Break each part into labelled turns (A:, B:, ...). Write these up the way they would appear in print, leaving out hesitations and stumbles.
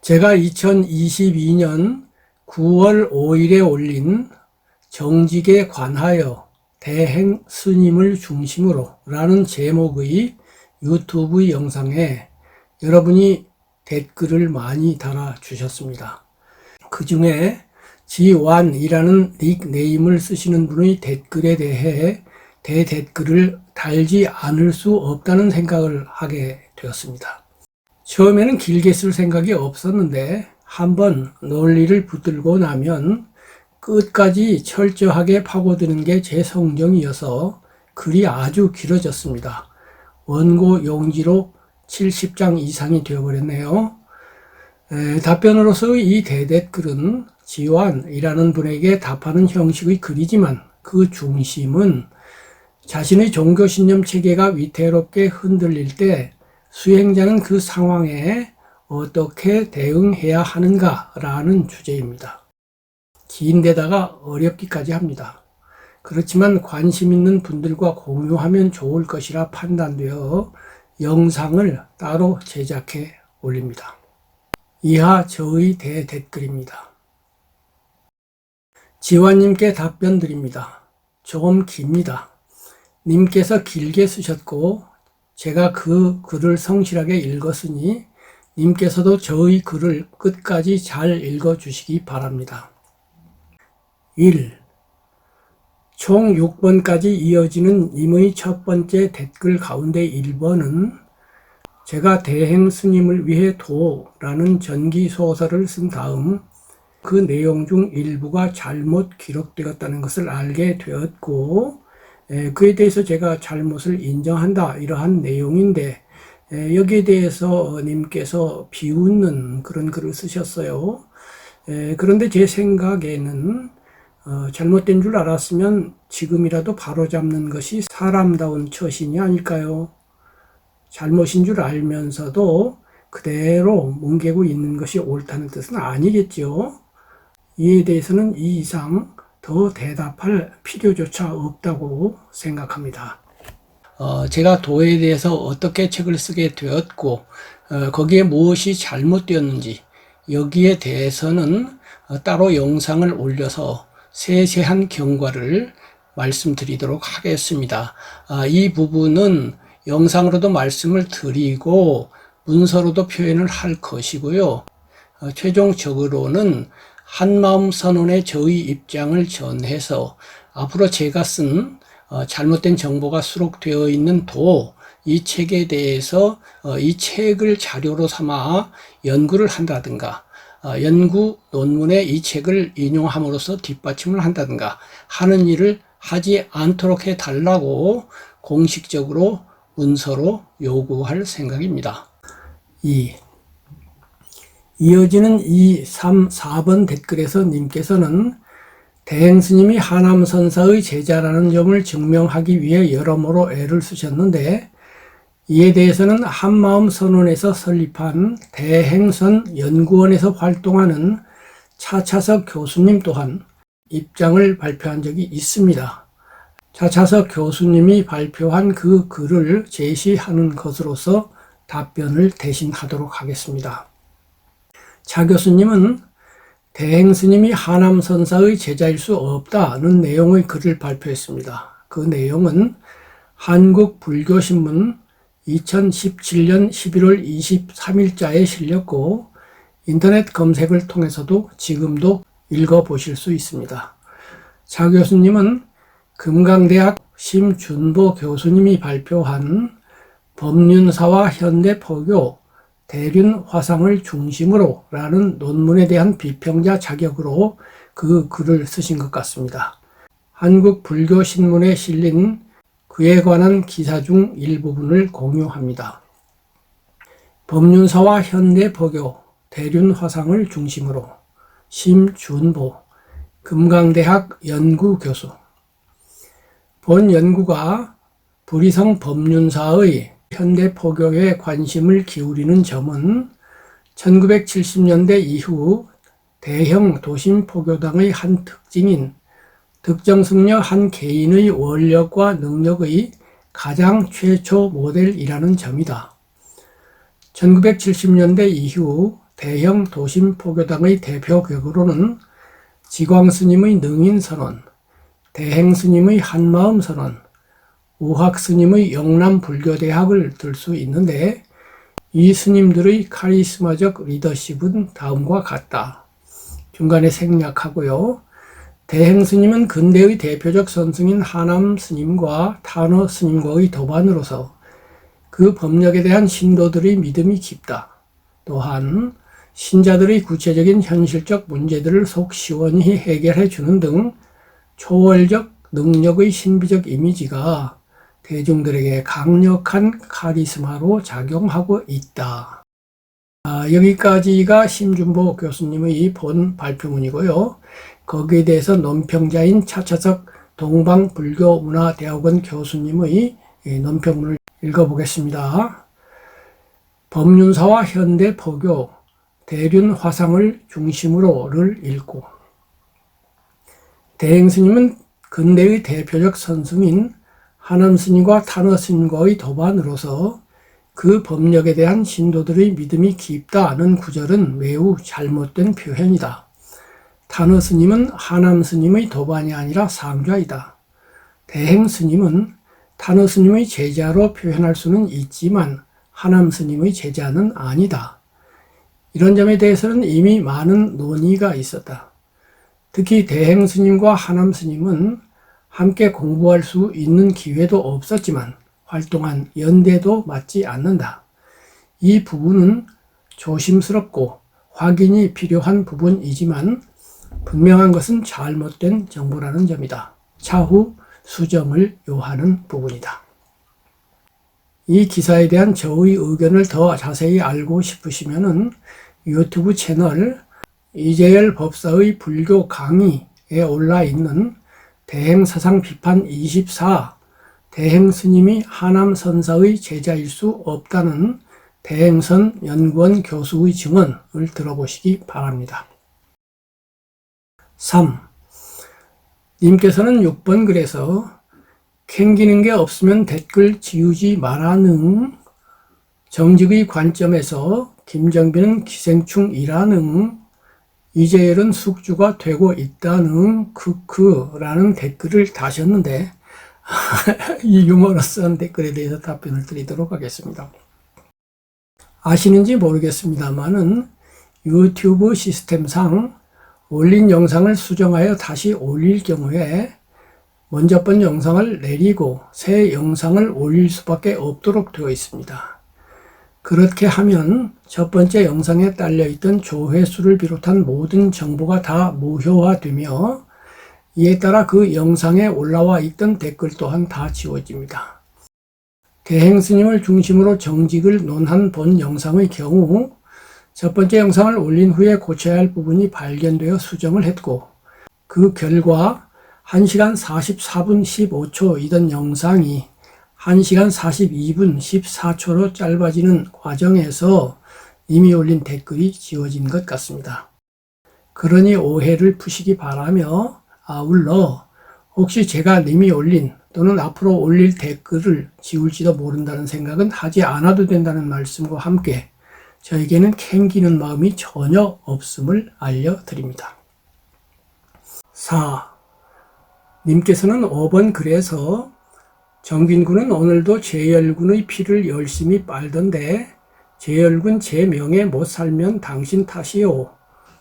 A: 제가 2022년 9월 5일에 올린 정직에 관하여 대행 스님을 중심으로 라는 제목의 유튜브 영상에 여러분이 댓글을 많이 달아주셨습니다. 그 중에 지완이라는 닉네임을 쓰시는 분의 댓글에 대해 대댓글을 달지 않을 수 없다는 생각을 하게 되었습니다. 처음에는 길게 쓸 생각이 없었는데 한번 논리를 붙들고 나면 끝까지 철저하게 파고드는 게 제 성정이어서 글이 아주 길어졌습니다. 원고 용지로 70장 이상이 되어버렸네요. 답변으로서의 이 대댓글은 지완이라는 분에게 답하는 형식의 글이지만 그 중심은 자신의 종교신념 체계가 위태롭게 흔들릴 때 수행자는 그 상황에 어떻게 대응해야 하는가라는 주제입니다. 긴데다가 어렵기까지 합니다. 그렇지만 관심 있는 분들과 공유하면 좋을 것이라 판단되어 영상을 따로 제작해 올립니다. 이하 저의 대댓글입니다. 지완님께 답변 드립니다. 조금 깁니다. 님께서 길게 쓰셨고 제가 그 글을 성실하게 읽었으니 님께서도 저의 글을 끝까지 잘 읽어주시기 바랍니다. 1. 총 6번까지 이어지는 님의 첫 번째 댓글 가운데 1번은 제가 대행 스님을 위해 도라는 전기소설을 쓴 다음 그 내용 중 일부가 잘못 기록되었다는 것을 알게 되었고 그에 대해서 제가 잘못을 인정한다 이러한 내용인데 여기에 대해서 님께서 비웃는 그런 글을 쓰셨어요. 그런데 제 생각에는 잘못된 줄 알았으면 지금이라도 바로잡는 것이 사람다운 처신이 아닐까요? 잘못인 줄 알면서도 그대로 뭉개고 있는 것이 옳다는 뜻은 아니겠죠. 이에 대해서는 이 이상 더 대답할 필요조차 없다고 생각합니다. 제가 도에 대해서 어떻게 책을 쓰게 되었고 거기에 무엇이 잘못되었는지 여기에 대해서는 따로 영상을 올려서 세세한 경과를 말씀드리도록 하겠습니다. 이 부분은 영상으로도 말씀을 드리고 문서로도 표현을 할 것이고요. 최종적으로는 한마음 선언의 저의 입장을 전해서 앞으로 제가 쓴 잘못된 정보가 수록되어 있는 이 책에 대해서 이 책을 자료로 삼아 연구를 한다든가 연구 논문에 이 책을 인용함으로써 뒷받침을 한다든가 하는 일을 하지 않도록 해달라고 공식적으로 문서로 요구할 생각입니다. 2. 이어지는 2, 3, 4번 댓글에서 님께서는 대행스님이 하남선사의 제자라는 점을 증명하기 위해 여러모로 애를 쓰셨는데 이에 대해서는 한마음 선언에서 설립한 대행선 연구원에서 활동하는 차차석 교수님 또한 입장을 발표한 적이 있습니다. 차차석 교수님이 발표한 그 글을 제시하는 것으로서 답변을 대신하도록 하겠습니다. 차 교수님은 대행스님이 하남선사의 제자일 수 없다는 내용의 글을 발표했습니다. 그 내용은 한국불교신문 2017년 11월 23일자에 실렸고 인터넷 검색을 통해서도 지금도 읽어보실 수 있습니다. 차 교수님은 금강대학 심준보 교수님이 발표한 법륜사와 현대포교 대륜 화상을 중심으로 라는 논문에 대한 비평자 자격으로 그 글을 쓰신 것 같습니다. 한국불교신문에 실린 그에 관한 기사 중 일부분을 공유합니다. 법륜사와 현대포교 대륜 화상을 중심으로 심준보 금강대학 연구교수. 본 연구가 불이성 법륜사의 현대포교에 관심을 기울이는 점은 1970년대 이후 대형 도심포교당의 한 특징인 특정 승려 한 개인의 원력과 능력의 가장 최초 모델이라는 점이다. 1970년대 이후 대형 도심 포교당의 대표 격으로는 지광스님의 능인선언, 대행스님의 한마음선언, 우학스님의 영남불교대학을 들 수 있는데, 이 스님들의 카리스마적 리더십은 다음과 같다. 중간에 생략하고요. 대행스님은 근대의 대표적 선승인 하남스님과 탄허스님과의 도반으로서 그 법력에 대한 신도들의 믿음이 깊다. 또한 신자들의 구체적인 현실적 문제들을 속 시원히 해결해 주는 등 초월적 능력의 신비적 이미지가 대중들에게 강력한 카리스마로 작용하고 있다. 여기까지가 심준보 교수님의 본 발표문이고요. 거기에 대해서 논평자인 차차석 동방불교문화대학원 교수님의 논평문을 읽어보겠습니다. 법륜사와 현대 포교, 대륜 화상을 중심으로를 읽고, 대행스님은 근대의 대표적 선승인 하남스님과 탄허스님과의 도반으로서 그 법력에 대한 신도들의 믿음이 깊다는 구절은 매우 잘못된 표현이다. 탄허스님은 하남스님의 도반이 아니라 상좌이다. 대행스님은 탄허스님의 제자로 표현할 수는 있지만 하남스님의 제자는 아니다. 이런 점에 대해서는 이미 많은 논의가 있었다. 특히 대행스님과 하남스님은 함께 공부할 수 있는 기회도 없었지만 활동한 연대도 맞지 않는다. 이 부분은 조심스럽고 확인이 필요한 부분이지만 분명한 것은 잘못된 정보라는 점이다. 차후 수정을 요하는 부분이다. 이 기사에 대한 저의 의견을 더 자세히 알고 싶으시면은 유튜브 채널 이재열 법사의 불교 강의에 올라 있는 대행사상 비판 24, 대행스님이 하남선사의 제자일 수 없다는 대행선 연구원 교수의 증언을 들어보시기 바랍니다. 3. 님께서는 6번 글에서 캥기는 게 없으면 댓글 지우지 마라는 정직의 관점에서 김정빈은 기생충이라는 이재열은 숙주가 되고 있다는 크크라는 댓글을 다셨는데 이 유머러스한 댓글에 대해서 답변을 드리도록 하겠습니다. 아시는지 모르겠습니다만은 유튜브 시스템상 올린 영상을 수정하여 다시 올릴 경우에 먼저 번 영상을 내리고 새 영상을 올릴 수밖에 없도록 되어 있습니다. 그렇게 하면 첫 번째 영상에 딸려있던 조회수를 비롯한 모든 정보가 다 무효화되며 이에 따라 그 영상에 올라와 있던 댓글 또한 다 지워집니다. 대행스님을 중심으로 정직을 논한 본 영상의 경우 첫 번째 영상을 올린 후에 고쳐야 할 부분이 발견되어 수정을 했고 그 결과 1시간 44분 15초이던 영상이 1시간 42분 14초로 짧아지는 과정에서 이미 올린 댓글이 지워진 것 같습니다. 그러니 오해를 푸시기 바라며 아울러 혹시 제가 이미 올린 또는 앞으로 올릴 댓글을 지울지도 모른다는 생각은 하지 않아도 된다는 말씀과 함께 저에게는 캥기는 마음이 전혀 없음을 알려드립니다. 4. 님께서는 5번 글에서 정빈군은 오늘도 재열군의 피를 열심히 빨던데 재열군 제 명에 못 살면 당신 탓이요.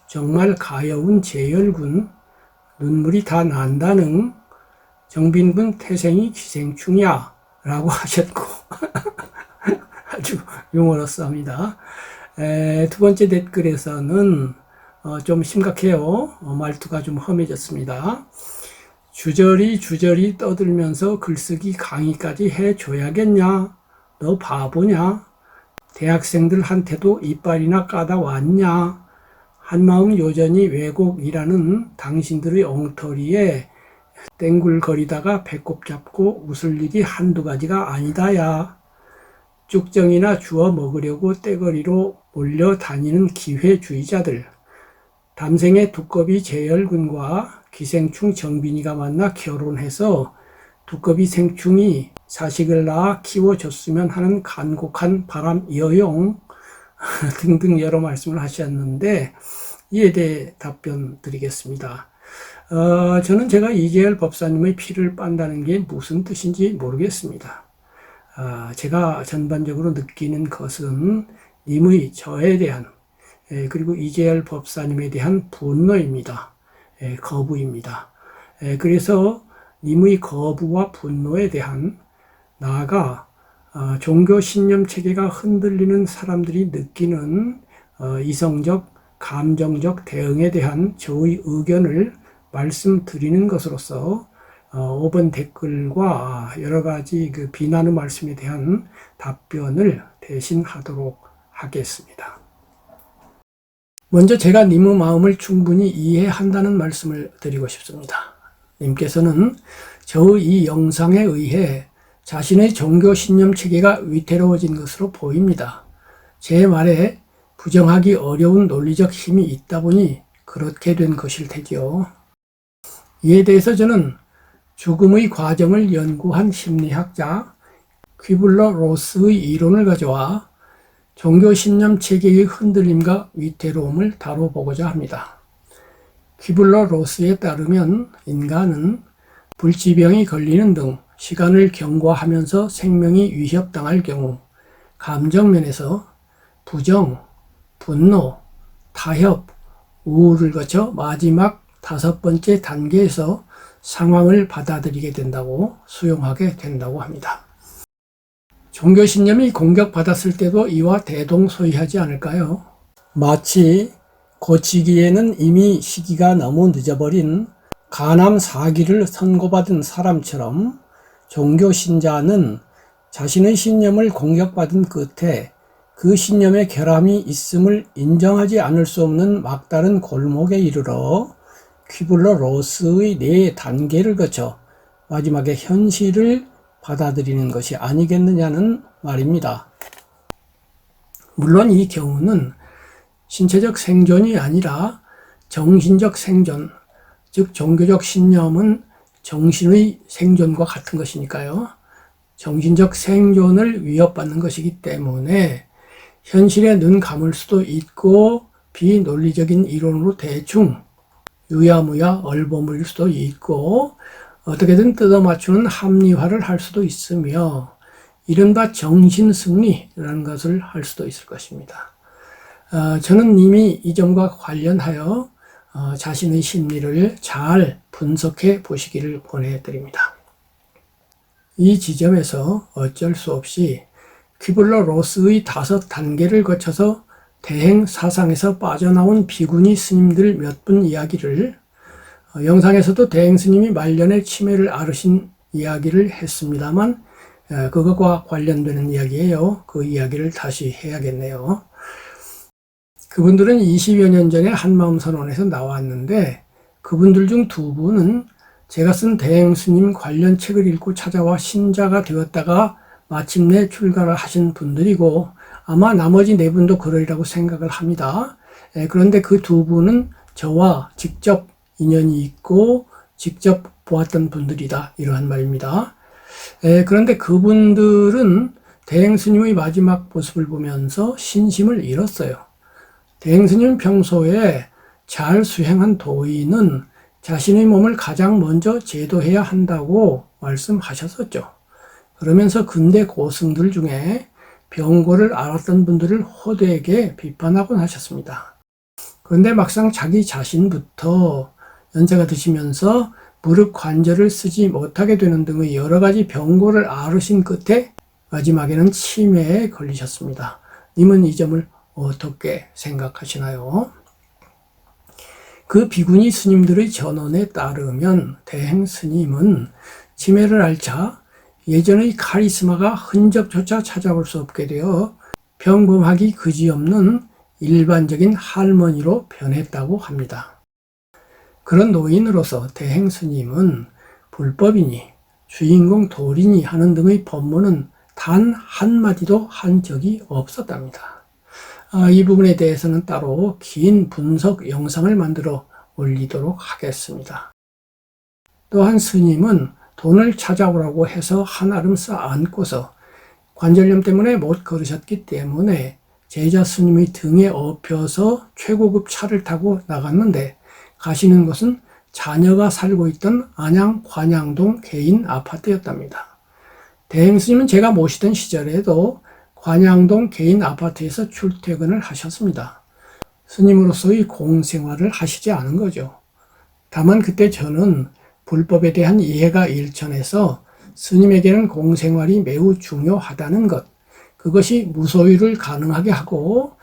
A: 정말 가여운 재열군 눈물이 다 난다는 정빈군 태생이 기생충이야 라고 하셨고 아주 유머러스합니다. 두 번째 댓글에서는 좀 심각해요. 말투가 좀 험해졌습니다. 주저리 떠들면서 글쓰기 강의까지 해줘야겠냐? 너 바보냐? 대학생들한테도 이빨이나 까다 왔냐? 한마음 요전히 왜곡이라는 당신들의 엉터리에 땡굴거리다가 배꼽 잡고 웃을 일이 한두 가지가 아니다야. 쭉정이나 주워 먹으려고 떼거리로 몰려다니는 기회주의자들. 담생의 두꺼비 재열군과 기생충 정빈이가 만나 결혼해서 두꺼비 생충이 자식을 낳아 키워줬으면 하는 간곡한 바람이어용. 등등 여러 말씀을 하셨는데 이에 대해 답변 드리겠습니다. 저는 제가 이재열 법사님의 피를 빤다는 게 무슨 뜻인지 모르겠습니다. 제가 전반적으로 느끼는 것은 님의 저에 대한 그리고 이재열 법사님에 대한 분노입니다. 거부입니다. 그래서 님의 거부와 분노에 대한 나아가 종교 신념 체계가 흔들리는 사람들이 느끼는 이성적, 감정적 대응에 대한 저의 의견을 말씀드리는 것으로서 5번 댓글과 여러 가지 그 비난의 말씀에 대한 답변을 대신하도록 하겠습니다. 먼저 제가 님의 마음을 충분히 이해한다는 말씀을 드리고 싶습니다. 님께서는 저의 이 영상에 의해 자신의 종교 신념 체계가 위태로워진 것으로 보입니다. 제 말에 부정하기 어려운 논리적 힘이 있다 보니 그렇게 된 것일 테지요. 이에 대해서 저는 죽음의 과정을 연구한 심리학자 퀴블러 로스의 이론을 가져와 종교 신념 체계의 흔들림과 위태로움을 다뤄보고자 합니다. 퀴블러 로스에 따르면 인간은 불치병이 걸리는 등 시간을 경과하면서 생명이 위협당할 경우 감정 면에서 부정, 분노, 타협, 우울을 거쳐 마지막 5번째 단계에서 상황을 받아들이게 된다고 수용하게 된다고 합니다. 종교 신념이 공격받았을 때도 이와 대동소이하지 않을까요? 마치 고치기에는 이미 시기가 너무 늦어버린 간암 4기를 선고받은 사람처럼 종교 신자는 자신의 신념을 공격받은 끝에 그 신념에 결함이 있음을 인정하지 않을 수 없는 막다른 골목에 이르러 퀴블러 로스의 4단계를 거쳐 마지막에 현실을 받아들이는 것이 아니겠느냐는 말입니다. 물론 이 경우는 신체적 생존이 아니라 정신적 생존, 즉 종교적 신념은 정신의 생존과 같은 것이니까요. 정신적 생존을 위협받는 것이기 때문에 현실에 눈 감을 수도 있고 비논리적인 이론으로 대충 유야무야 얼버무릴 수도 있고 어떻게든 뜯어맞추는 합리화를 할 수도 있으며 이른바 정신승리라는 것을 할 수도 있을 것입니다. 저는 이미 이 점과 관련하여 자신의 심리를 잘 분석해 보시기를 권해드립니다. 이 지점에서 어쩔 수 없이 퀴블러 로스의 5단계를 거쳐서 대행 사상에서 빠져나온 비구니 스님들 몇 분 이야기를 영상에서도 대행 스님이 말년에 치매를 앓으신 이야기를 했습니다만 그것과 관련되는 이야기예요. 그 이야기를 다시 해야겠네요. 그분들은 20여 년 전에 한마음선언에서 나왔는데 그분들 중 2분은 제가 쓴 대행 스님 관련 책을 읽고 찾아와 신자가 되었다가 마침내 출가를 하신 분들이고 아마 나머지 4분도 그러리라고 생각을 합니다. 그런데 그 2분은 저와 직접 인연이 있고 직접 보았던 분들이다 이러한 말입니다. 그런데 그분들은 대행 스님의 마지막 모습을 보면서 신심을 잃었어요. 대행 스님 평소에 잘 수행한 도인은 자신의 몸을 가장 먼저 제도해야 한다고 말씀하셨었죠. 그러면서 근대 고승들 중에 병고를 앓았던 분들을 호되게 비판하곤 하셨습니다. 그런데 막상 자기 자신부터 연세가 드시면서 무릎 관절을 쓰지 못하게 되는 등의 여러 가지 병고를 앓으신 끝에 마지막에는 치매에 걸리셨습니다. 님은 이 점을 어떻게 생각하시나요? 그 비구니 스님들의 전언에 따르면 대행 스님은 치매를 앓자 예전의 카리스마가 흔적조차 찾아볼 수 없게 되어 평범하기 그지없는 일반적인 할머니로 변했다고 합니다. 그런 노인으로서 대행 스님은 불법이니 주인공 도리니 하는 등의 법문은 단 한마디도 한 적이 없었답니다. 이 부분에 대해서는 따로 긴 분석 영상을 만들어 올리도록 하겠습니다. 또한 스님은 돈을 찾아오라고 해서 한아름 쌓아안고서 관절염 때문에 못 걸으셨기 때문에 제자 스님의 등에 업혀서 최고급 차를 타고 나갔는데 가시는 곳은 자녀가 살고 있던 안양 관양동 개인 아파트였답니다. 대행 스님은 제가 모시던 시절에도 관양동 개인 아파트에서 출퇴근을 하셨습니다. 스님으로서의 공생활을 하시지 않은 거죠. 다만 그때 저는 불법에 대한 이해가 일천해서 스님에게는 공생활이 매우 중요하다는 것, 그것이 무소유를 가능하게 하고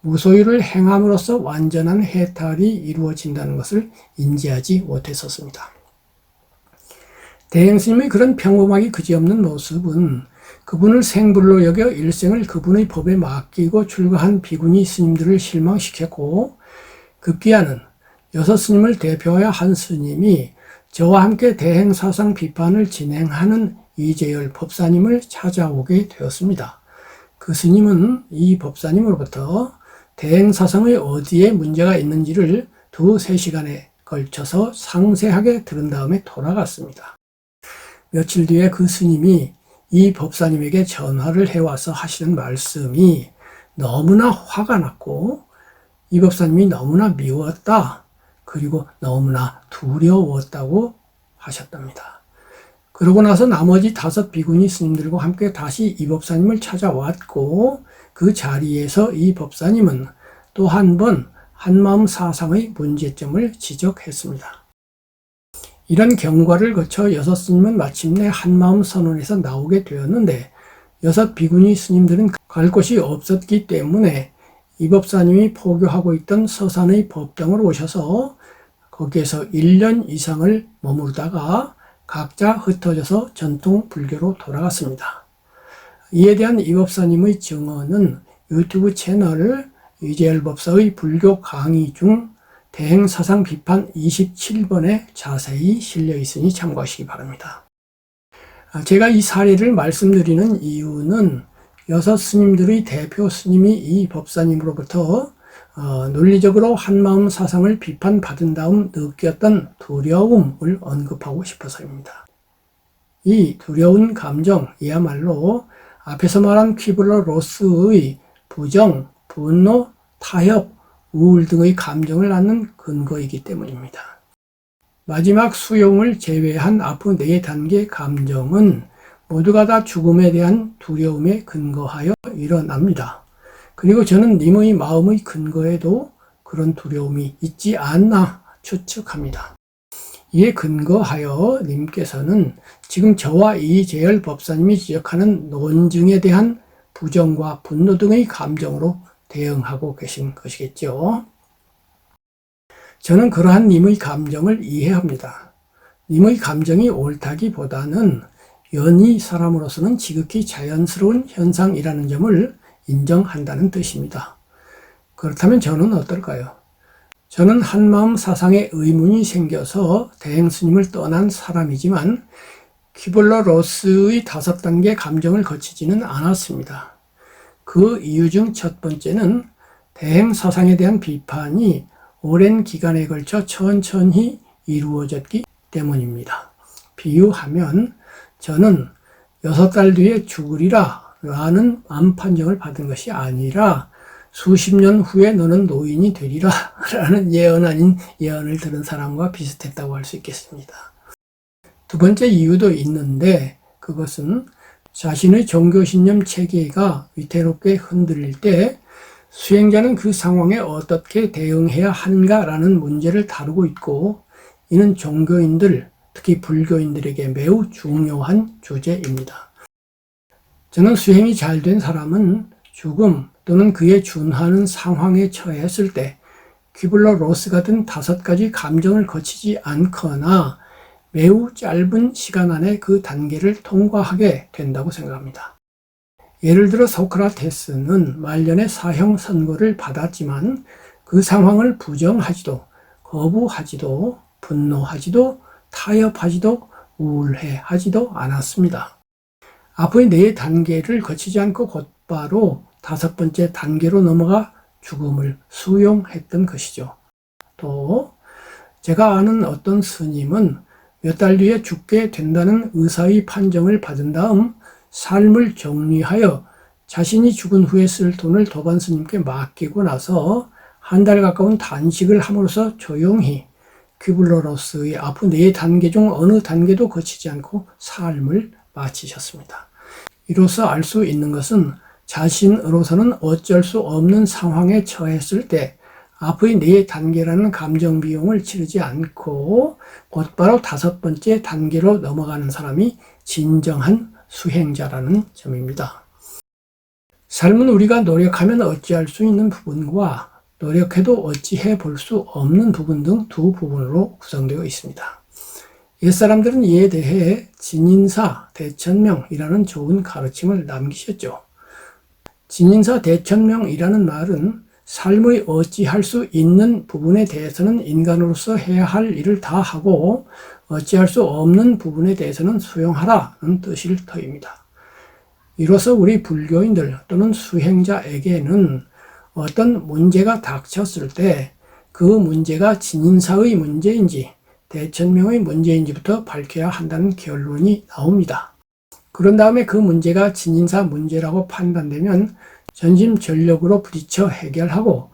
A: 무소유를 행함으로써 완전한 해탈이 이루어진다는 것을 인지하지 못했었습니다. 대행스님의 그런 평범하기 그지없는 모습은 그분을 생불로 여겨 일생을 그분의 법에 맡기고 출가한 비구니 스님들을 실망시켰고, 급기야는 여섯 스님을 대표하여 한 스님이 저와 함께 대행사상 비판을 진행하는 이재열 법사님을 찾아오게 되었습니다. 그 스님은 이 법사님으로부터 대행사상의 어디에 문제가 있는지를 2-3시간에 걸쳐서 상세하게 들은 다음에 돌아갔습니다. 며칠 뒤에 그 스님이 이 법사님에게 전화를 해와서 하시는 말씀이 너무나 화가 났고 이 법사님이 너무나 미웠다, 그리고 너무나 두려웠다고 하셨답니다. 그러고 나서 나머지 5 비구니 스님들과 함께 다시 이 법사님을 찾아왔고, 그 자리에서 이 법사님은 또 한 번 한마음 사상의 문제점을 지적했습니다. 이런 경과를 거쳐 6 스님은 마침내 한마음 선언에서 나오게 되었는데 6 비구니 스님들은 갈 곳이 없었기 때문에 이 법사님이 포교하고 있던 서산의 법당으로 오셔서 거기에서 1년 이상을 머무르다가 각자 흩어져서 전통 불교로 돌아갔습니다. 이에 대한 이 법사님의 증언은 유튜브 채널 이재열 법사의 불교 강의 중 대행사상 비판 27번에 자세히 실려 있으니 참고하시기 바랍니다. 제가 이 사례를 말씀드리는 이유는 6 스님들의 대표 스님이 이 법사님으로부터 논리적으로 한마음 사상을 비판받은 다음 느꼈던 두려움을 언급하고 싶어서입니다. 이 두려운 감정이야말로 앞에서 말한 퀴블러-로스의 부정, 분노, 타협, 우울 등의 감정을 낳는 근거이기 때문입니다. 마지막 수용을 제외한 앞으로 4단계 감정은 모두가 다 죽음에 대한 두려움에 근거하여 일어납니다. 그리고 저는 님의 마음의 근거에도 그런 두려움이 있지 않나 추측합니다. 이에 근거하여 님께서는 지금 저와 이재열 법사님이 지적하는 논증에 대한 부정과 분노 등의 감정으로 대응하고 계신 것이겠죠. 저는 그러한 님의 감정을 이해합니다. 님의 감정이 옳다기보다는 연희 사람으로서는 지극히 자연스러운 현상이라는 점을 인정한다는 뜻입니다. 그렇다면 저는 어떨까요? 저는 한마음 사상에 의문이 생겨서 대행스님을 떠난 사람이지만 퀴블러-로스의 5단계 감정을 거치지는 않았습니다. 그 이유 중 첫 번째는 대행사상에 대한 비판이 오랜 기간에 걸쳐 천천히 이루어졌기 때문입니다. 비유하면 저는 6달 뒤에 죽으리라 라는 암 판정을 받은 것이 아니라 수십 년 후에 너는 노인이 되리라 라는 예언 아닌 예언을 들은 사람과 비슷했다고 할 수 있겠습니다. 두 번째 이유도 있는데 그것은 자신의 종교신념 체계가 위태롭게 흔들릴 때 수행자는 그 상황에 어떻게 대응해야 하는가라는 문제를 다루고 있고, 이는 종교인들, 특히 불교인들에게 매우 중요한 주제입니다. 저는 수행이 잘 된 사람은 죽음 또는 그에 준하는 상황에 처했을 때 퀴블러-로스 같은 5가지 감정을 거치지 않거나 매우 짧은 시간 안에 그 단계를 통과하게 된다고 생각합니다. 예를 들어 소크라테스는 말년에 사형 선고를 받았지만 그 상황을 부정하지도 거부하지도 분노하지도 타협하지도 우울해하지도 않았습니다. 앞의 4단계를 거치지 않고 곧바로 5번째 단계로 넘어가 죽음을 수용했던 것이죠. 또 제가 아는 어떤 스님은 몇 달 뒤에 죽게 된다는 의사의 판정을 받은 다음 삶을 정리하여 자신이 죽은 후에 쓸 돈을 도반 스님께 맡기고 나서 한 달 가까운 단식을 함으로써 조용히 퀴블러로스의 앞으로 4단계 중 어느 단계도 거치지 않고 삶을 마치셨습니다. 이로써 알 수 있는 것은 자신으로서는 어쩔 수 없는 상황에 처했을 때 앞의 4단계라는 감정 비용을 치르지 않고 곧바로 5번째 단계로 넘어가는 사람이 진정한 수행자라는 점입니다. 삶은 우리가 노력하면 어찌할 수 있는 부분과 노력해도 어찌해 볼 수 없는 부분 등 두 부분으로 구성되어 있습니다. 옛사람들은 이에 대해 진인사 대천명이라는 좋은 가르침을 남기셨죠. 진인사 대천명이라는 말은 삶의 어찌할 수 있는 부분에 대해서는 인간으로서 해야 할 일을 다 하고 어찌할 수 없는 부분에 대해서는 수용하라는 뜻일 터입니다. 이로써 우리 불교인들 또는 수행자에게는 어떤 문제가 닥쳤을 때 그 문제가 진인사의 문제인지 대천명의 문제인지부터 밝혀야 한다는 결론이 나옵니다. 그런 다음에 그 문제가 진인사 문제라고 판단되면 전심전력으로 부딪혀 해결하고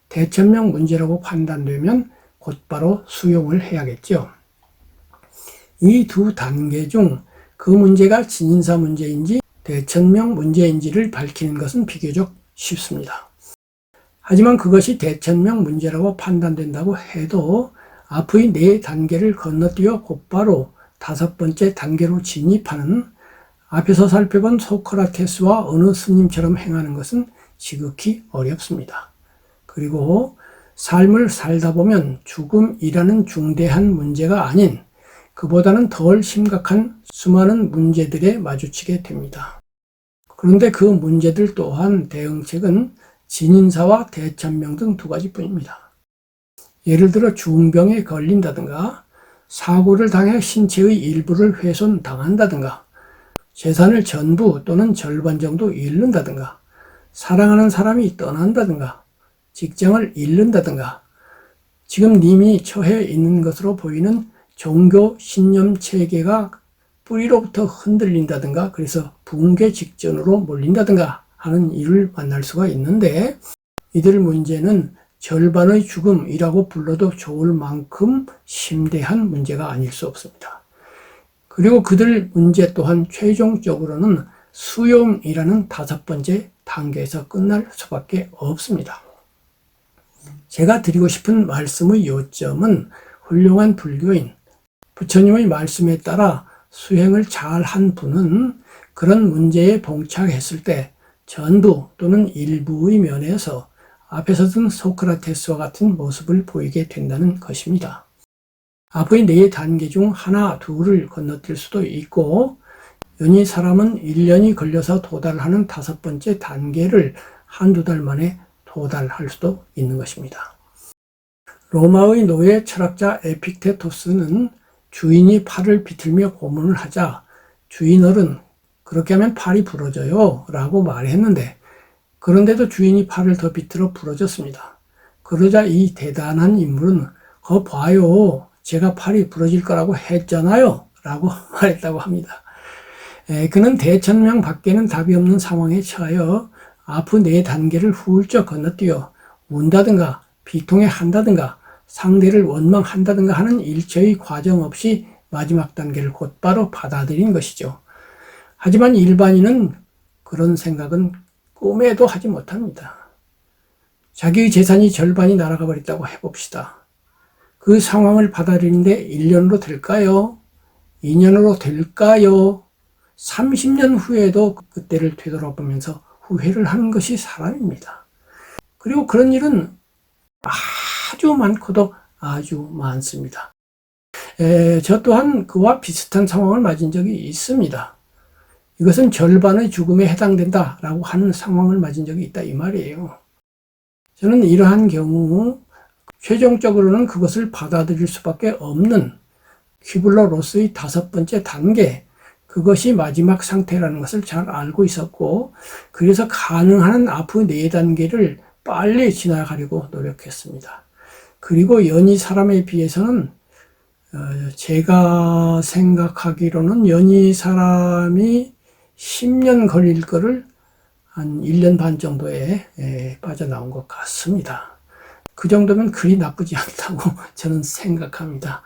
A: 대천명 문제라고 판단되면 곧바로 수용을 해야겠죠. 이 두 단계 중 그 문제가 진인사 문제인지 대천명 문제인지를 밝히는 것은 비교적 쉽습니다. 하지만 그것이 대천명 문제라고 판단된다고 해도 앞의 4단계를 건너뛰어 곧바로 5번째 단계로 진입하는 앞에서 살펴본 소크라테스와 어느 스님처럼 행하는 것은 지극히 어렵습니다. 그리고 삶을 살다 보면 죽음이라는 중대한 문제가 아닌 그보다는 덜 심각한 수많은 문제들에 마주치게 됩니다. 그런데 그 문제들 또한 대응책은 진인사와 대천명 등 2가지뿐입니다. 예를 들어 중병에 걸린다든가 사고를 당해 신체의 일부를 훼손당한다든가 재산을 전부 또는 절반 정도 잃는다든가 사랑하는 사람이 떠난다든가 직장을 잃는다든가 지금 님이 처해 있는 것으로 보이는 종교 신념 체계가 뿌리로부터 흔들린다든가 그래서 붕괴 직전으로 몰린다든가 하는 일을 만날 수가 있는데 이들 문제는 절반의 죽음이라고 불러도 좋을 만큼 심대한 문제가 아닐 수 없습니다. 그리고 그들 문제 또한 최종적으로는 수용이라는 5번째 단계에서 끝날 수밖에 없습니다. 제가 드리고 싶은 말씀의 요점은 훌륭한 불교인, 부처님의 말씀에 따라 수행을 잘한 분은 그런 문제에 봉착했을 때 전부 또는 일부의 면에서 앞에서 든 소크라테스와 같은 모습을 보이게 된다는 것입니다. 앞의 4단계 중 하나, 둘을 건너뛸 수도 있고 연히 사람은 1년이 걸려서 도달하는 5번째 단계를 한두 달 만에 도달할 수도 있는 것입니다. 로마의 노예 철학자 에픽테토스는 주인이 팔을 비틀며 고문을 하자 주인어른 그렇게 하면 팔이 부러져요 라고 말했는데 그런데도 주인이 팔을 더 비틀어 부러졌습니다. 그러자 이 대단한 인물은 봐요 제가 팔이 부러질 거라고 했잖아요 라고 말했다고 합니다. 그는 대천명 밖에는 답이 없는 상황에 처하여 앞의 4단계를 훌쩍 건너뛰어 운다든가 비통해 한다든가 상대를 원망한다든가 하는 일체의 과정 없이 마지막 단계를 곧바로 받아들인 것이죠. 하지만 일반인은 그런 생각은 꿈에도 하지 못합니다. 자기의 재산이 절반이 날아가 버렸다고 해봅시다. 그 상황을 받아들이는데 1년으로 될까요? 2년으로 될까요? 30년 후에도 그때를 되돌아보면서 후회를 하는 것이 사람입니다. 그리고 그런 일은 아주 많고도 아주 많습니다. 저 또한 그와 비슷한 상황을 맞은 적이 있습니다. 이것은 절반의 죽음에 해당된다라고 하는 상황을 맞은 적이 있다 이 말이에요. 저는 이러한 경우 최종적으로는 그것을 받아들일 수밖에 없는 퀴블러-로스의 5번째 단계, 그것이 마지막 상태라는 것을 잘 알고 있었고 그래서 가능한 앞의 4단계를 빨리 지나가려고 노력했습니다. 그리고 연희 사람에 비해서는 제가 생각하기로는 연희 사람이 10년 걸릴 거를 한 1년 반 정도에 빠져나온 것 같습니다. 그 정도면 그리 나쁘지 않다고 저는 생각합니다.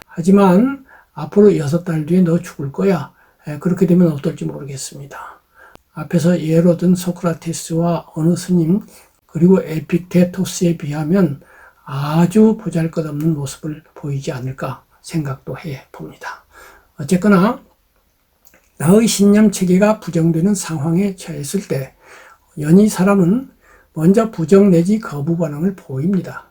A: 하지만 앞으로 6달 뒤에 너 죽을 거야. 그렇게 되면 어떨지 모르겠습니다. 앞에서 예로 든 소크라테스와 어느 스님 그리고 에픽테토스에 비하면 아주 보잘것없는 모습을 보이지 않을까 생각도 해봅니다. 어쨌거나 나의 신념 체계가 부정되는 상황에 처했을 때 연희 사람은 먼저 부정 내지 거부 반응을 보입니다.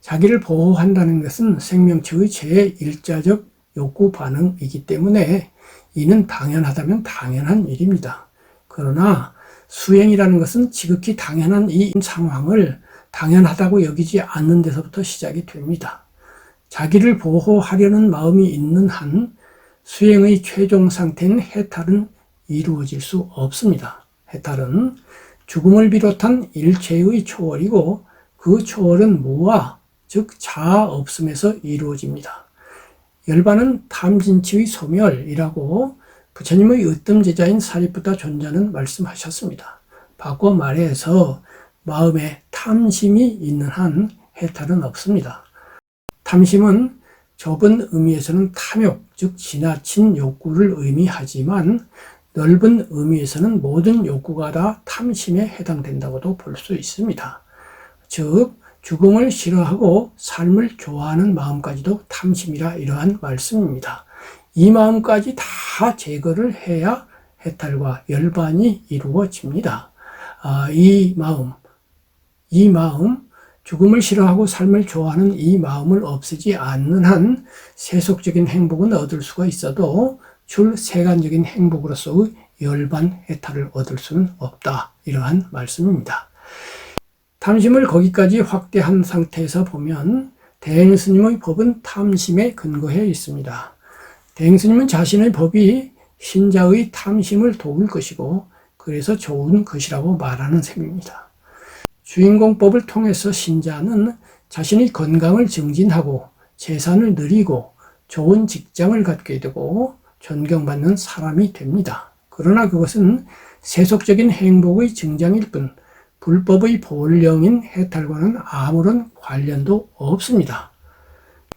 A: 자기를 보호한다는 것은 생명체의 제1자적 욕구 반응이기 때문에 이는 당연하다면 당연한 일입니다. 그러나 수행이라는 것은 지극히 당연한 이 상황을 당연하다고 여기지 않는 데서부터 시작이 됩니다. 자기를 보호하려는 마음이 있는 한 수행의 최종 상태인 해탈은 이루어질 수 없습니다. 해탈은 죽음을 비롯한 일체의 초월이고 그 초월은 무아, 즉 자아 없음에서 이루어집니다. 열반은 탐진치의 소멸이라고 부처님의 으뜸 제자인 사리푸타 존자는 말씀하셨습니다. 바꿔 말해서 마음에 탐심이 있는 한 해탈은 없습니다. 탐심은 좁은 의미에서는 탐욕, 즉 지나친 욕구를 의미하지만 넓은 의미에서는 모든 욕구가 다 탐심에 해당된다고도 볼 수 있습니다. 즉 죽음을 싫어하고 삶을 좋아하는 마음까지도 탐심이라 이러한 말씀입니다. 이 마음까지 다 제거를 해야 해탈과 열반이 이루어집니다. 이 마음, 죽음을 싫어하고 삶을 좋아하는 이 마음을 없애지 않는 한 세속적인 행복은 얻을 수가 있어도 출세간적인 행복으로서의 열반 해탈을 얻을 수는 없다. 이러한 말씀입니다. 탐심을 거기까지 확대한 상태에서 보면 대행스님의 법은 탐심에 근거해 있습니다. 대행스님은 자신의 법이 신자의 탐심을 도울 것이고 그래서 좋은 것이라고 말하는 셈입니다. 주인공법을 통해서 신자는 자신의 건강을 증진하고 재산을 누리고 좋은 직장을 갖게 되고 존경받는 사람이 됩니다. 그러나 그것은 세속적인 행복의 증장일 뿐 불법의 본령인 해탈과는 아무런 관련도 없습니다.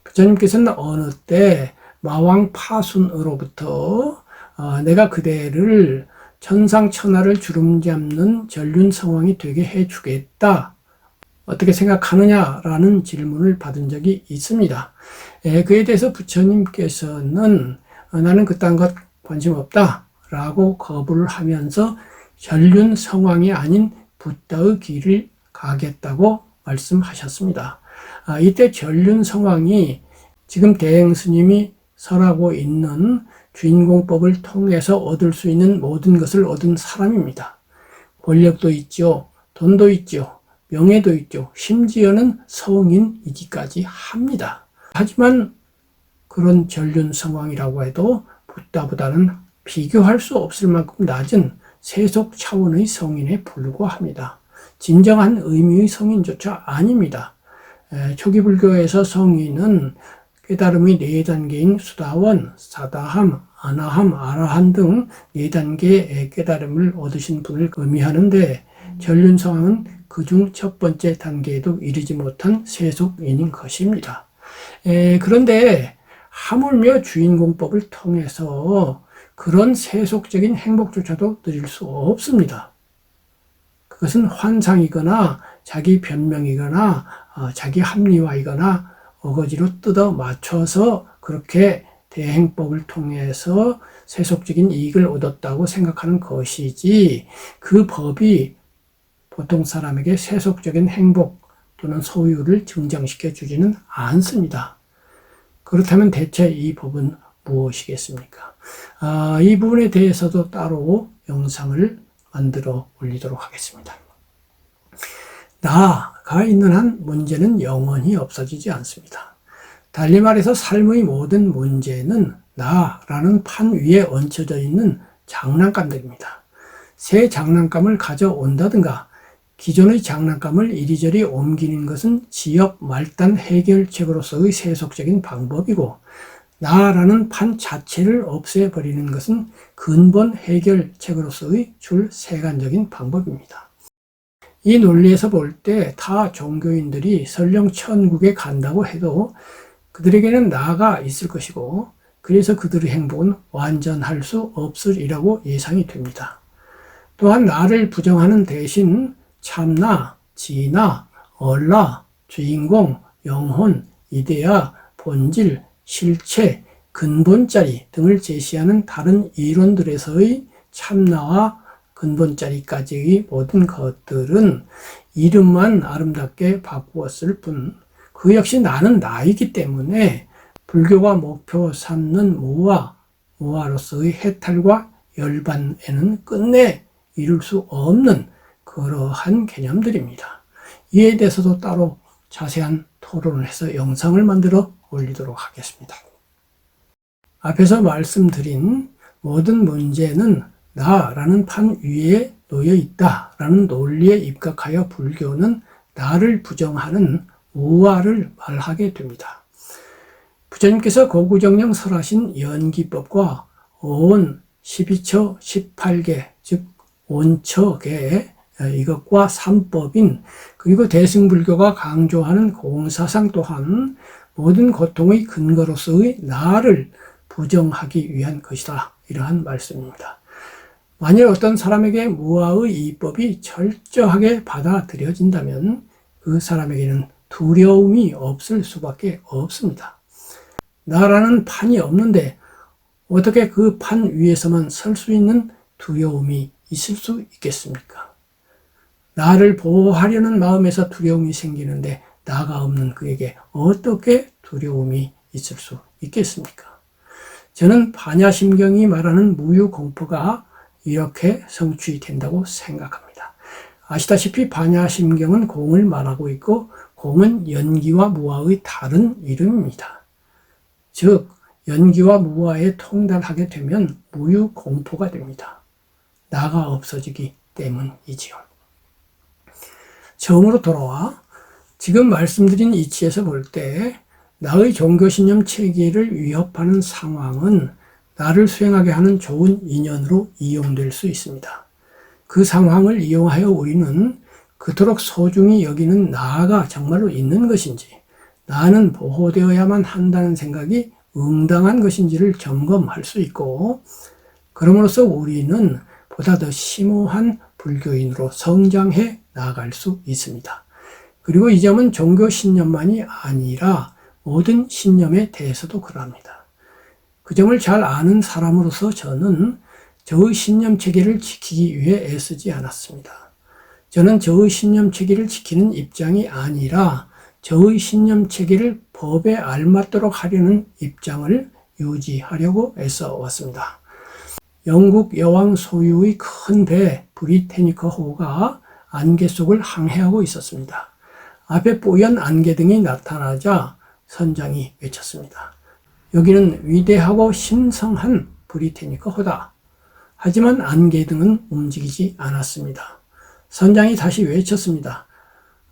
A: 부처님께서는 어느 때 마왕 파순으로부터 내가 그대를 천상천하를 주름잡는 전륜 성왕이 되게 해주겠다. 어떻게 생각하느냐라는 질문을 받은 적이 있습니다. 그에 대해서 부처님께서는 나는 그딴 것 관심 없다 라고 거부를 하면서 전륜 성왕이 아닌 붓다의 길을 가겠다고 말씀하셨습니다. 이때 전륜 성왕이 지금 대행스님이 설하고 있는 주인공법을 통해서 얻을 수 있는 모든 것을 얻은 사람입니다. 권력도 있죠. 돈도 있죠. 명예도 있죠. 심지어는 성인이기까지 합니다. 하지만 그런 전륜 성왕이라고 해도 붓다보다는 비교할 수 없을 만큼 낮은 세속 차원의 성인에 불과합니다. 진정한 의미의 성인조차 아닙니다. 초기 불교에서 성인은 깨달음의 4단계인 수다원, 사다함, 아나함, 아라한 등 4단계의 깨달음을 얻으신 분을 의미하는데 전륜성왕은 그중 첫 번째 단계에도 이르지 못한 세속인인 것입니다. 그런데 하물며 주인공법을 통해서 그런 세속적인 행복조차도 누릴 수 없습니다. 그것은 환상이거나 자기 변명이거나 자기 합리화이거나 어거지로 뜯어 맞춰서 그렇게 대행법을 통해서 세속적인 이익을 얻었다고 생각하는 것이지 그 법이 보통 사람에게 세속적인 행복 또는 소유를 증정시켜 주지는 않습니다. 그렇다면 대체 이 법은 무엇이겠습니까? 이 부분에 대해서도 따로 영상을 만들어 올리도록 하겠습니다. 나가 있는 한 문제는 영원히 없어지지 않습니다. 달리 말해서 삶의 모든 문제는 나라는 판 위에 얹혀져 있는 장난감들입니다. 새 장난감을 가져온다든가 기존의 장난감을 이리저리 옮기는 것은 지역 말단 해결책으로서의 세속적인 방법이고 나라는 판 자체를 없애버리는 것은 근본 해결책으로서의 줄세간적인 방법입니다. 이 논리에서 볼 때 타 종교인들이 설령 천국에 간다고 해도 그들에게는 나가 있을 것이고, 그래서 그들의 행복은 완전할 수 없으리라고 예상이 됩니다. 또한 나를 부정하는 대신 참나, 진화, 얼라, 주인공, 영혼, 이데아, 본질, 실체, 근본자리 등을 제시하는 다른 이론들에서의 참나와 근본자리까지의 모든 것들은 이름만 아름답게 바꾸었을 뿐, 그 역시 나는 나이기 때문에 불교가 목표 삼는 무아로서의 해탈과 열반에는 끝내 이룰 수 없는 그러한 개념들입니다. 이에 대해서도 따로 자세한 토론을 해서 영상을 만들어 올리도록 하겠습니다. 앞에서 말씀드린 모든 문제는 나라는 판 위에 놓여 있다라는 논리에 입각하여 불교는 나를 부정하는 우화를 말하게 됩니다. 부처님께서 고구정령 설하신 연기법과 온 12처 18개, 즉 온처계, 이것과 삼법인, 그리고 대승불교가 강조하는 공사상 또한 모든 고통의 근거로서의 나를 부정하기 위한 것이다, 이러한 말씀입니다. 만일 어떤 사람에게 무아의 이법이 철저하게 받아들여진다면 그 사람에게는 두려움이 없을 수밖에 없습니다. 나라는 판이 없는데 어떻게 그 판 위에서만 설 수 있는 두려움이 있을 수 있겠습니까? 나를 보호하려는 마음에서 두려움이 생기는데 나가 없는 그에게 어떻게 두려움이 있을 수 있겠습니까? 저는 반야심경이 말하는 무유공포가 이렇게 성취된다고 생각합니다. 아시다시피 반야심경은 공을 말하고 있고 공은 연기와 무아의 다른 이름입니다. 즉 연기와 무아에 통달하게 되면 무유공포가 됩니다. 나가 없어지기 때문이지요. 처음으로 돌아와 지금 말씀드린 이치에서 볼 때 나의 종교신념 체계를 위협하는 상황은 나를 수행하게 하는 좋은 인연으로 이용될 수 있습니다. 그 상황을 이용하여 우리는 그토록 소중히 여기는 나가 정말로 있는 것인지, 나는 보호되어야만 한다는 생각이 응당한 것인지를 점검할 수 있고, 그럼으로써 우리는 보다 더 심오한 불교인으로 성장해 나아갈 수 있습니다. 그리고 이 점은 종교 신념만이 아니라 모든 신념에 대해서도 그럽니다. 그 점을 잘 아는 사람으로서 저는 저의 신념 체계를 지키기 위해 애쓰지 않았습니다. 저는 저의 신념 체계를 지키는 입장이 아니라 저의 신념 체계를 법에 알맞도록 하려는 입장을 유지하려고 애써 왔습니다. 영국 여왕 소유의 큰 배 브리테니커호가 안개 속을 항해하고 있었습니다. 앞에 뽀얀 안개 등이 나타나자 선장이 외쳤습니다. 여기는 위대하고 신성한 브리테니커호다. 하지만 안개등은 움직이지 않았습니다. 선장이 다시 외쳤습니다.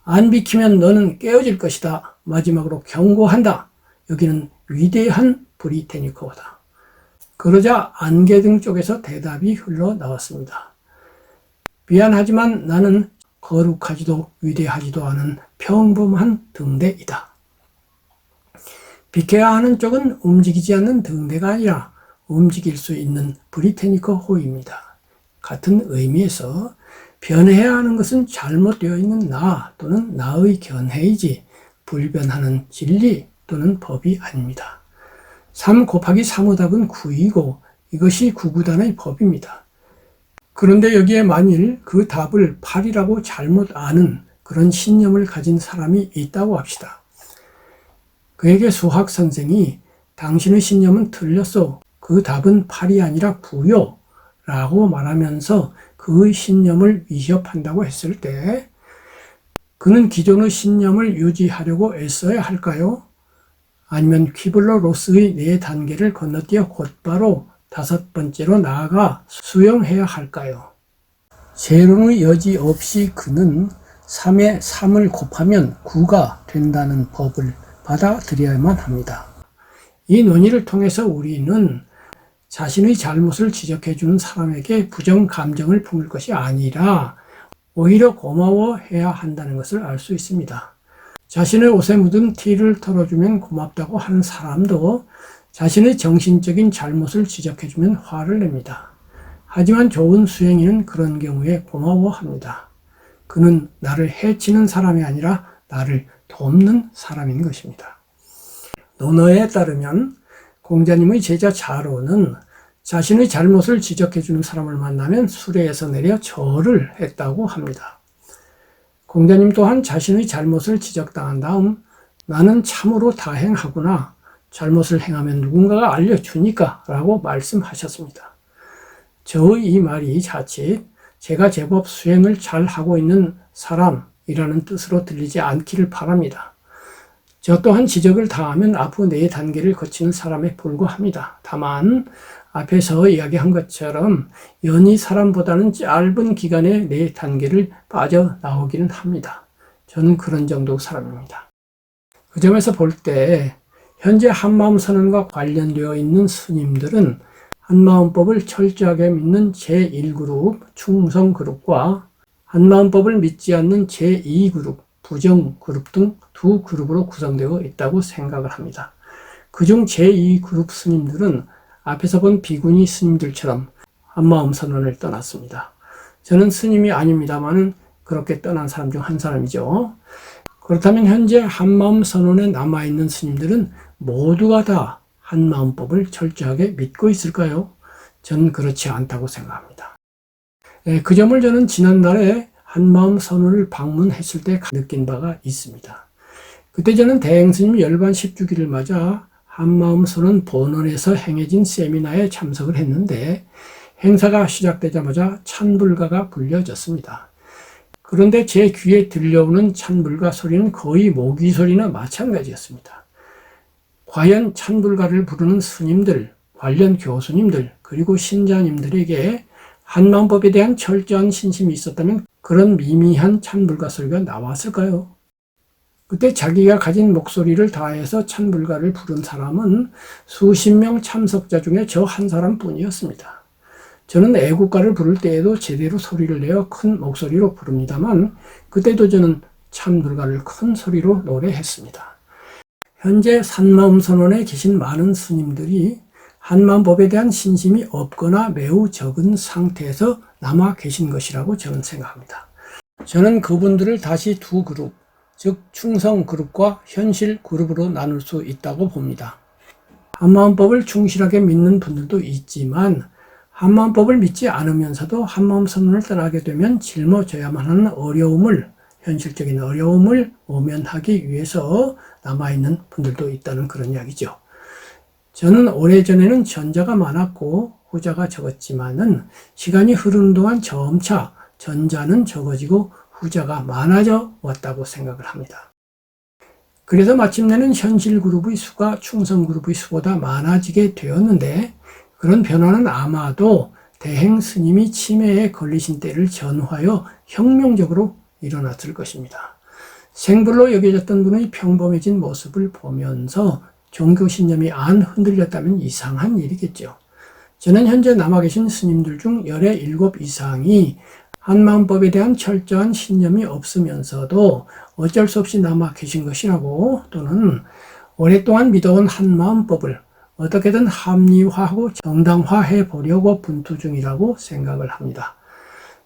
A: 안 비키면 너는 깨어질 것이다. 마지막으로 경고한다. 여기는 위대한 브리테니커호다. 그러자 안개등 쪽에서 대답이 흘러나왔습니다. 미안하지만 나는 거룩하지도 위대하지도 않은 평범한 등대이다. 비켜야 하는 쪽은 움직이지 않는 등대가 아니라 움직일 수 있는 브리테니커호입니다. 같은 의미에서 변해야 하는 것은 잘못되어 있는 나 또는 나의 견해이지 불변하는 진리 또는 법이 아닙니다. 3 곱하기 3의 답은 9이고 이것이 구구단의 법입니다. 그런데 여기에 만일 그 답을 8이라고 잘못 아는 그런 신념을 가진 사람이 있다고 합시다. 그에게 수학 선생이 당신의 신념은 틀렸어. 그 답은 8이 아니라 9요. 라고 말하면서 그의 신념을 위협한다고 했을 때 그는 기존의 신념을 유지하려고 애써야 할까요? 아니면 퀴블러 로스의 4단계를 건너뛰어 곧바로 5번째로 나아가 수용해야 할까요? 제론의 여지 없이 그는 3에 3을 곱하면 9가 된다는 법을 받아들여야만 합니다. 이 논의를 통해서 우리는 자신의 잘못을 지적해주는 사람에게 부정 감정을 품을 것이 아니라 오히려 고마워해야 한다는 것을 알 수 있습니다. 자신의 옷에 묻은 티를 털어주면 고맙다고 하는 사람도 자신의 정신적인 잘못을 지적해주면 화를 냅니다. 하지만 좋은 수행인은 그런 경우에 고마워합니다. 그는 나를 해치는 사람이 아니라 나를 돕는 사람인 것입니다. 논어에 따르면 공자님의 제자 자로는 자신의 잘못을 지적해주는 사람을 만나면 수레에서 내려 절을 했다고 합니다. 공자님 또한 자신의 잘못을 지적당한 다음 나는 참으로 다행하구나. 잘못을 행하면 누군가가 알려주니까 라고 말씀하셨습니다. 저의 이 말이 자칫 제가 제법 수행을 잘 하고 있는 사람이라는 뜻으로 들리지 않기를 바랍니다. 저 또한 지적을 당하면 앞으로 4단계를 거치는 사람에 불과합니다. 다만 앞에서 이야기한 것처럼 연히 사람보다는 짧은 기간에 4단계를 빠져나오기는 합니다. 저는 그런 정도 사람입니다. 그 점에서 볼 때 현재 한마음 선언과 관련되어 있는 스님들은 한마음법을 철저하게 믿는 제1그룹 충성그룹과 한마음법을 믿지 않는 제2그룹 부정그룹 등 2그룹으로 구성되어 있다고 생각을 합니다. 그중 제2그룹 스님들은 앞에서 본 비구니 스님들처럼 한마음 선언을 떠났습니다. 저는 스님이 아닙니다만 그렇게 떠난 사람 중 한 사람이죠. 그렇다면 현재 한마음 선언에 남아있는 스님들은 모두가 다 한마음법을 철저하게 믿고 있을까요? 저는 그렇지 않다고 생각합니다. 그 점을 저는 지난달에 한마음 선언을 방문했을 때 느낀 바가 있습니다. 그때 저는 대행스님 열반 10주기를 맞아 한마음 선언 본원에서 행해진 세미나에 참석을 했는데 행사가 시작되자마자 찬불가가 불려졌습니다. 그런데 제 귀에 들려오는 찬불가 소리는 거의 모기 소리나 마찬가지였습니다. 과연 찬불가를 부르는 스님들, 관련 교수님들, 그리고 신자님들에게 한마음법에 대한 철저한 신심이 있었다면 그런 미미한 찬불가 소리가 나왔을까요? 그때 자기가 가진 목소리를 다해서 찬불가를 부른 사람은 수십 명 참석자 중에 저 한 사람뿐이었습니다. 저는 애국가를 부를 때에도 제대로 소리를 내어 큰 목소리로 부릅니다만 그때도 저는 찬불가를 큰 소리로 노래했습니다. 현재 산마음 선원에 계신 많은 스님들이 한마음법에 대한 신심이 없거나 매우 적은 상태에서 남아 계신 것이라고 저는 생각합니다. 저는 그분들을 다시 2그룹, 즉 충성그룹과 현실그룹으로 나눌 수 있다고 봅니다. 한마음법을 충실하게 믿는 분들도 있지만 한마음법을 믿지 않으면서도 한마음 선언을 따라하게 되면 짊어져야만 하는 어려움을, 현실적인 어려움을 모면하기 위해서 남아있는 분들도 있다는 그런 이야기죠. 저는 오래전에는 전자가 많았고 후자가 적었지만은 시간이 흐르는 동안 점차 전자는 적어지고 후자가 많아져 왔다고 생각을 합니다. 그래서 마침내는 현실그룹의 수가 충성그룹의 수보다 많아지게 되었는데 그런 변화는 아마도 대행 스님이 치매에 걸리신 때를 전후하여 혁명적으로 일어났을 것입니다. 생불로 여겨졌던 분의 평범해진 모습을 보면서 종교신념이 안 흔들렸다면 이상한 일이겠죠. 저는 현재 남아 계신 스님들 중 17 이상이 한마음법에 대한 철저한 신념이 없으면서도 어쩔 수 없이 남아 계신 것이라고 또는 오랫동안 믿어온 한마음법을 어떻게든 합리화하고 정당화해 보려고 분투 중이라고 생각을 합니다.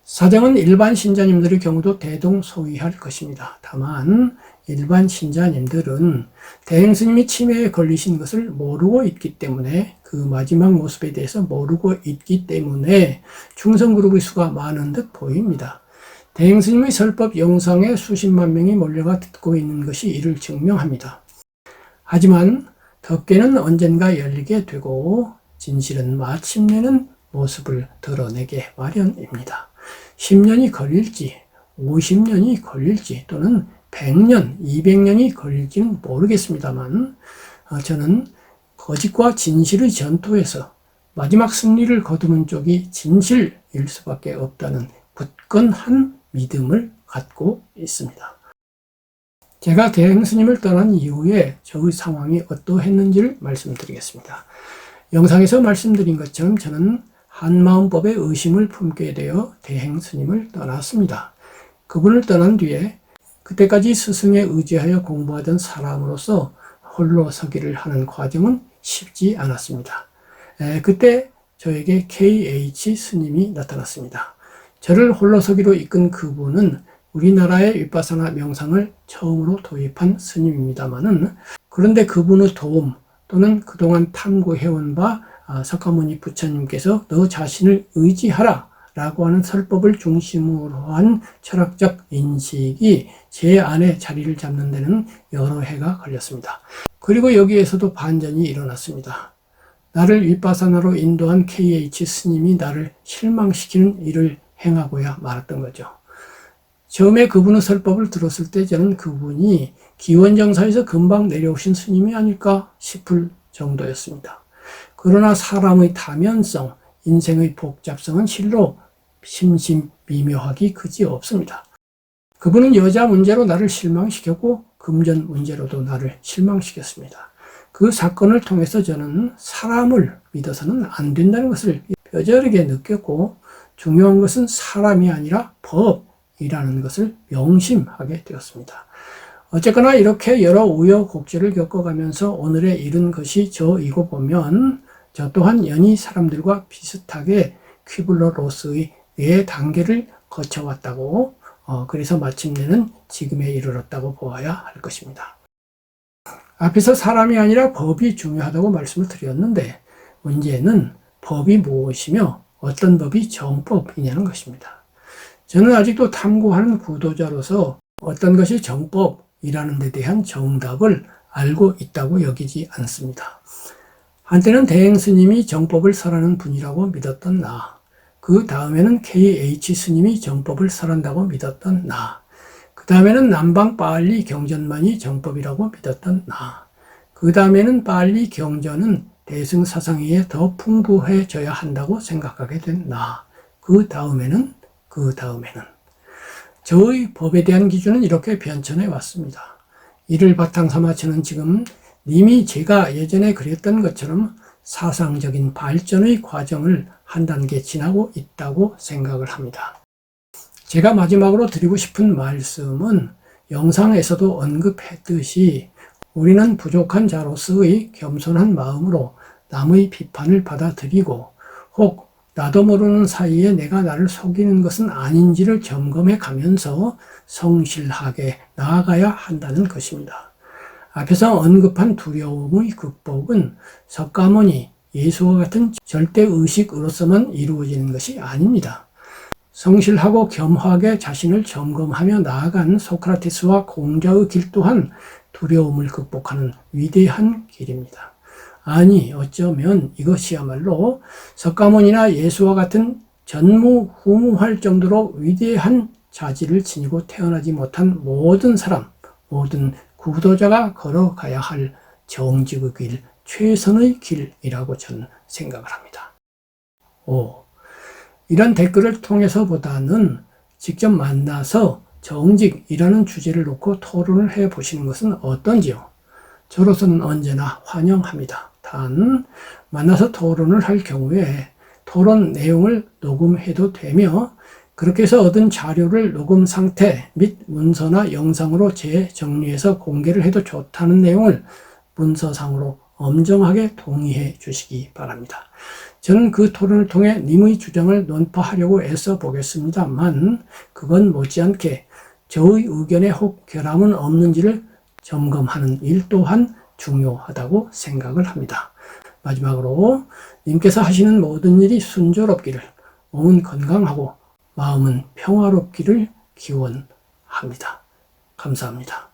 A: 사정은 일반 신자님들의 경우도 대동소이할 것입니다. 다만 일반 신자님들은 대행스님이 치매에 걸리신 것을 모르고 있기 때문에 그 마지막 모습에 대해서 모르고 있기 때문에 충성그룹의 수가 많은 듯 보입니다. 대행스님의 설법 영상에 수십만 명이 몰려가 듣고 있는 것이 이를 증명합니다. 하지만 덮개는 언젠가 열리게 되고 진실은 마침내는 모습을 드러내게 마련입니다. 10년이 걸릴지 50년이 걸릴지 또는 100년, 200년이 걸릴지는 모르겠습니다만 저는 거짓과 진실의 전투에서 마지막 승리를 거두는 쪽이 진실일 수밖에 없다는 굳건한 믿음을 갖고 있습니다. 제가 대행 스님을 떠난 이후에 저의 상황이 어떠했는지를 말씀드리겠습니다. 영상에서 말씀드린 것처럼 저는 한마음법에 의심을 품게 되어 대행 스님을 떠났습니다. 그분을 떠난 뒤에 그때까지 스승에 의지하여 공부하던 사람으로서 홀로 서기를 하는 과정은 쉽지 않았습니다. 그때 저에게 KH 스님이 나타났습니다. 저를 홀로 서기로 이끈 그분은 우리나라의 윗바사나 명상을 처음으로 도입한 스님입니다만은, 그런데 그분의 도움 또는 그동안 탐구해온 바 석가모니 부처님께서 너 자신을 의지하라 라고 하는 설법을 중심으로 한 철학적 인식이 제 안에 자리를 잡는 데는 여러 해가 걸렸습니다. 그리고 여기에서도 반전이 일어났습니다. 나를 윗바사나로 인도한 KH 스님이 나를 실망시키는 일을 행하고야 말았던 거죠. 처음에 그분의 설법을 들었을 때 저는 그분이 기원정사에서 금방 내려오신 스님이 아닐까 싶을 정도였습니다. 그러나 사람의 다면성, 인생의 복잡성은 실로 심심미묘하기 그지없습니다. 그분은 여자 문제로 나를 실망시켰고 금전 문제로도 나를 실망시켰습니다. 그 사건을 통해서 저는 사람을 믿어서는 안 된다는 것을 뼈저리게 느꼈고, 중요한 것은 사람이 아니라 법이라는 것을 명심하게 되었습니다. 어쨌거나 이렇게 여러 우여곡절을 겪어가면서 오늘에 이른 것이 저이고 보면 저 또한 연히 사람들과 비슷하게 퀴블러-로스의 4단계를 거쳐왔다고, 그래서 마침내는 지금에 이르렀다고 보아야 할 것입니다. 앞에서 사람이 아니라 법이 중요하다고 말씀을 드렸는데, 문제는 법이 무엇이며 어떤 법이 정법이냐는 것입니다. 저는 아직도 탐구하는 구도자로서 어떤 것이 정법이라는 데 대한 정답을 알고 있다고 여기지 않습니다. 한때는 대행 스님이 정법을 설하는 분이라고 믿었던 나, 그 다음에는 KH 스님이 정법을 설한다고 믿었던 나, 그 다음에는 남방 빨리 경전만이 정법이라고 믿었던 나, 그 다음에는 빨리 경전은 대승사상에 더 풍부해져야 한다고 생각하게 된 나, 그 다음에는 저의 법에 대한 기준은 이렇게 변천해 왔습니다. 이를 바탕 삼아 저는 지금 이미 제가 예전에 그랬던 것처럼 사상적인 발전의 과정을 한 단계 지나고 있다고 생각을 합니다. 제가 마지막으로 드리고 싶은 말씀은 영상에서도 언급했듯이 우리는 부족한 자로서의 겸손한 마음으로 남의 비판을 받아들이고, 혹 나도 모르는 사이에 내가 나를 속이는 것은 아닌지를 점검해 가면서 성실하게 나아가야 한다는 것입니다. 앞에서 언급한 두려움의 극복은 석가모니, 예수와 같은 절대의식으로서만 이루어지는 것이 아닙니다. 성실하고 겸허하게 자신을 점검하며 나아간 소크라테스와 공자의 길 또한 두려움을 극복하는 위대한 길입니다. 아니, 어쩌면 이것이야말로 석가모니나 예수와 같은 전무후무할 정도로 위대한 자질을 지니고 태어나지 못한 모든 사람, 모든 구도자가 걸어가야 할 정직의 길, 최선의 길이라고 저는 생각을 합니다. 이런 댓글을 통해서보다는 직접 만나서 정직이라는 주제를 놓고 토론을 해보시는 것은 어떤지요? 저로서는 언제나 환영합니다. 단, 만나서 토론을 할 경우에 토론 내용을 녹음해도 되며, 그렇게 해서 얻은 자료를 녹음 상태 및 문서나 영상으로 재정리해서 공개를 해도 좋다는 내용을 문서상으로 엄정하게 동의해 주시기 바랍니다. 저는 그 토론을 통해 님의 주장을 논파하려고 애써 보겠습니다만, 그건 못지않게 저의 의견에 혹 결함은 없는지를 점검하는 일 또한 중요하다고 생각을 합니다. 마지막으로 님께서 하시는 모든 일이 순조롭기를, 몸은 건강하고 마음은 평화롭기를 기원합니다. 감사합니다.